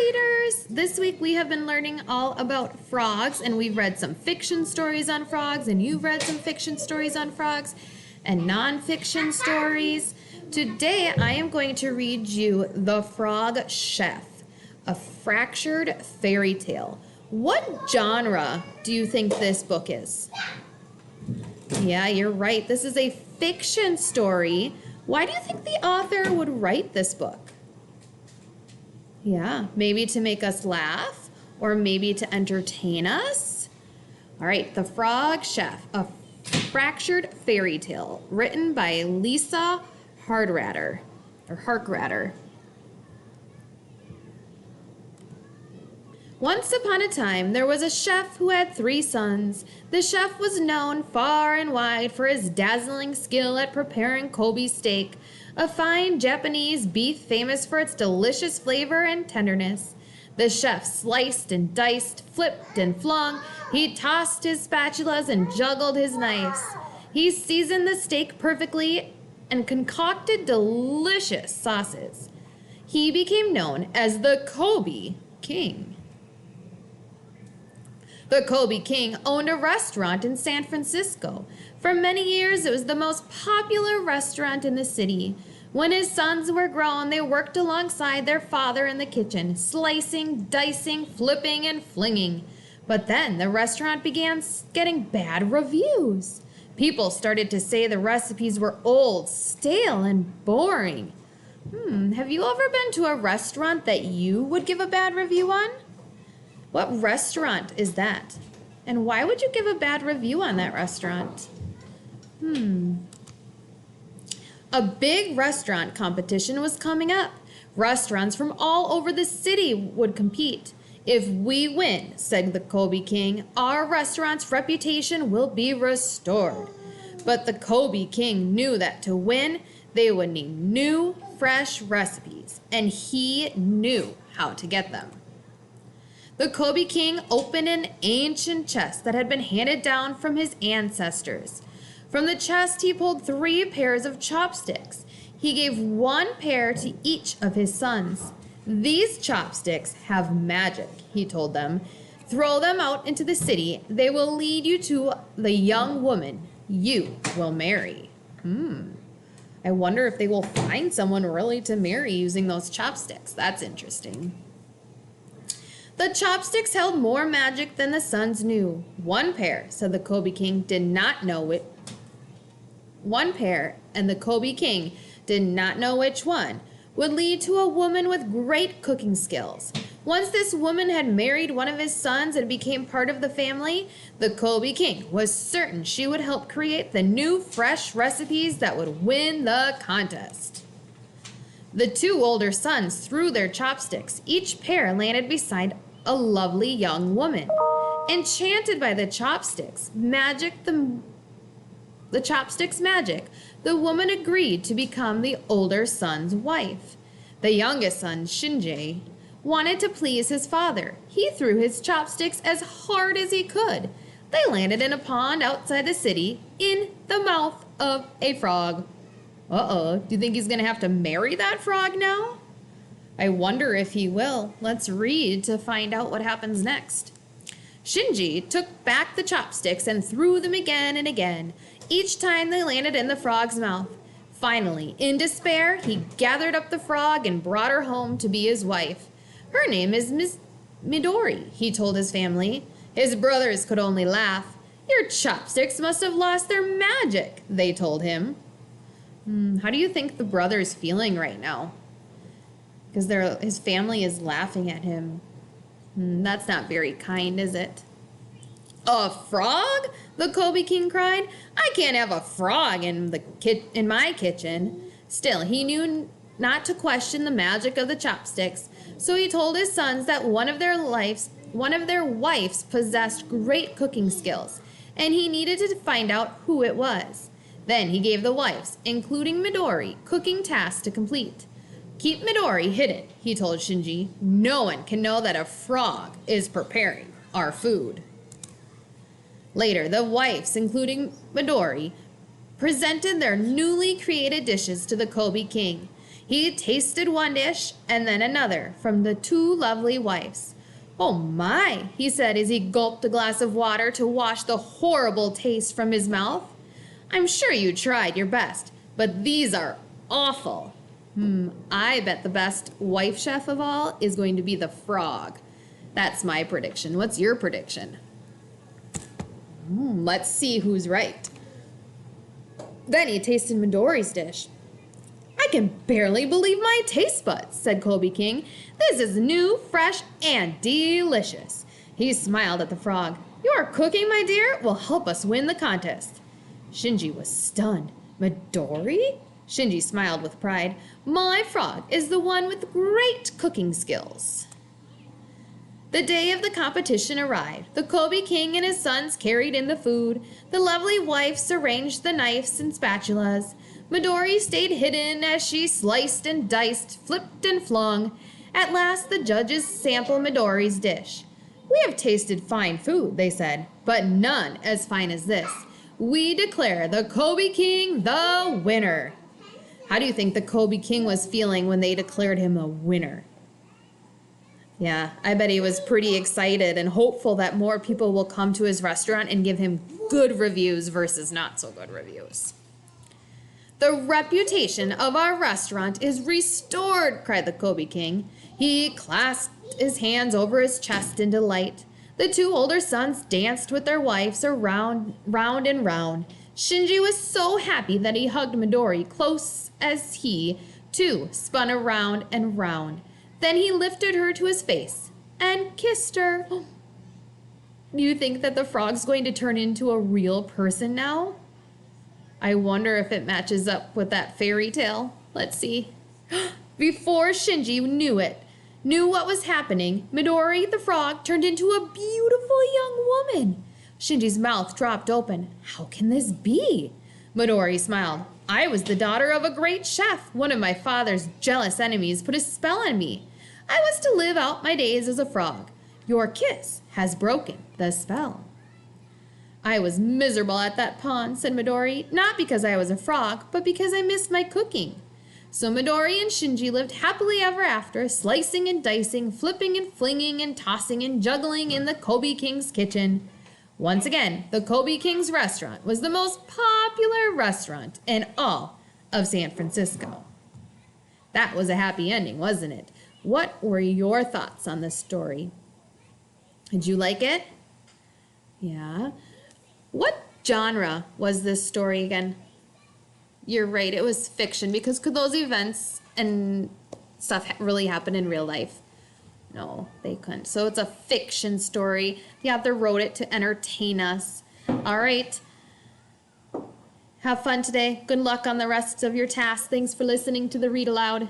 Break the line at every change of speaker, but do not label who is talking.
readers! This week we have been learning all about frogs, and we've read some fiction stories on frogs, and you've read some fiction stories on frogs and nonfiction stories. Today I am going to read you The Frog Chef, a fractured fairy tale. What genre do you think this book is? Yeah, you're right. This is a fiction story. Why do you think the author would write this book? Yeah, maybe to make us laugh or maybe to entertain us. All right, The Frog Chef, a fractured fairy tale, written by Lisa Harkratter. Once upon a time, there was a chef who had 3 sons. The chef was known far and wide for his dazzling skill at preparing Kobe steak, a fine Japanese beef famous for its delicious flavor and tenderness. The chef sliced and diced, flipped and flung. He tossed his spatulas and juggled his knives. He seasoned the steak perfectly and concocted delicious sauces. He became known as the Kobe King. The Kobe King owned a restaurant in San Francisco. For many years, it was the most popular restaurant in the city. When his sons were grown, they worked alongside their father in the kitchen, slicing, dicing, flipping, and flinging. But then the restaurant began getting bad reviews. People started to say the recipes were old, stale, and boring. Have you ever been to a restaurant that you would give a bad review on? What restaurant is that? And why would you give a bad review on that restaurant? A big restaurant competition was coming up. Restaurants from all over the city would compete. If we win, said the Kobe King, our restaurant's reputation will be restored. But the Kobe King knew that to win, they would need new, fresh recipes, and he knew how to get them. The Kobe King opened an ancient chest that had been handed down from his ancestors. From the chest, he pulled 3 pairs of chopsticks. He gave 1 pair to each of his sons. These chopsticks have magic, he told them. Throw them out into the city. They will lead you to the young woman you will marry. I wonder if they will find someone really to marry using those chopsticks. That's interesting. The chopsticks held more magic than the sons knew. 1 pair, said the Kobe King, did not know it. 1 pair, and the Kobe King did not know which one, would lead to a woman with great cooking skills. Once this woman had married one of his sons and became part of the family, the Kobe King was certain she would help create the new, fresh recipes that would win the contest. The 2 older sons threw their chopsticks. Each pair landed beside a lovely young woman. Enchanted by the chopsticks' magic, the woman agreed to become the older son's wife. The youngest son, Shinji, wanted to please his father. He threw his chopsticks as hard as he could. They landed in a pond outside the city in the mouth of a frog. Do you think he's going to have to marry that frog now? I wonder if he will. Let's read to find out what happens next. Shinji took back the chopsticks and threw them again and again. Each time they landed in the frog's mouth. Finally, in despair, he gathered up the frog and brought her home to be his wife. Her name is Miss Midori, he told his family. His brothers could only laugh. Your chopsticks must have lost their magic, they told him. How do you think the brother's feeling right now? Because his family is laughing at him. That's not very kind, is it? A frog? The Kobe King cried. I can't have a frog in my kitchen. Still, he knew not to question the magic of the chopsticks, so he told his sons that one of their wives possessed great cooking skills, and he needed to find out who it was. Then he gave the wives, including Midori, cooking tasks to complete. Keep Midori hidden, he told Shinji. No one can know that a frog is preparing our food. Later, the wives, including Midori, presented their newly created dishes to the Kobe King. He tasted one dish and then another from the two lovely wives. "Oh my," he said as he gulped a glass of water to wash the horrible taste from his mouth. "I'm sure you tried your best, but these are awful." I bet the best wife chef of all is going to be the frog. That's my prediction. What's your prediction? Let's see who's right. Then he tasted Midori's dish. "I can barely believe my taste buds," said Kobe King. "This is new, fresh, and delicious." He smiled at the frog. "Your cooking, my dear, will help us win the contest." Shinji was stunned. "Midori?" Shinji smiled with pride. "My frog is the one with great cooking skills." The day of the competition arrived. The Kobe King and his sons carried in the food. The lovely wives arranged the knives and spatulas. Midori stayed hidden as she sliced and diced, flipped and flung. At last the judges sampled Midori's dish. "We have tasted fine food," they said, "but none as fine as this. We declare the Kobe King the winner." How do you think the Kobe King was feeling when they declared him a winner? Yeah, I bet he was pretty excited and hopeful that more people will come to his restaurant and give him good reviews versus not so good reviews. "The reputation of our restaurant is restored," cried the Kobe King. He clasped his hands over his chest in delight. The two older sons danced with their wives around, round and round. Shinji was so happy that he hugged Midori close as he, too, spun around and round. Then he lifted her to his face and kissed her. Do you think that the frog's going to turn into a real person now? I wonder if it matches up with that fairy tale. Let's see. Before Shinji knew what was happening, Midori the frog turned into a beautiful young woman. Shinji's mouth dropped open. How can this be? Midori smiled. I was the daughter of a great chef. One of my father's jealous enemies put a spell on me. I was to live out my days as a frog. Your kiss has broken the spell. I was miserable at that pond, said Midori, not because I was a frog, but because I missed my cooking. So Midori and Shinji lived happily ever after, slicing and dicing, flipping and flinging and tossing and juggling in the Kobe King's kitchen. Once again, the Kobe King's restaurant was the most popular restaurant in all of San Francisco. That was a happy ending, wasn't it? What were your thoughts on this story? Did you like it? Yeah. What genre was this story again? You're right, it was fiction, because could those events and stuff really happen in real life? No, they couldn't. So it's a fiction story. The author wrote it to entertain us. All right. Have fun today. Good luck on the rest of your tasks. Thanks for listening to the Read Aloud.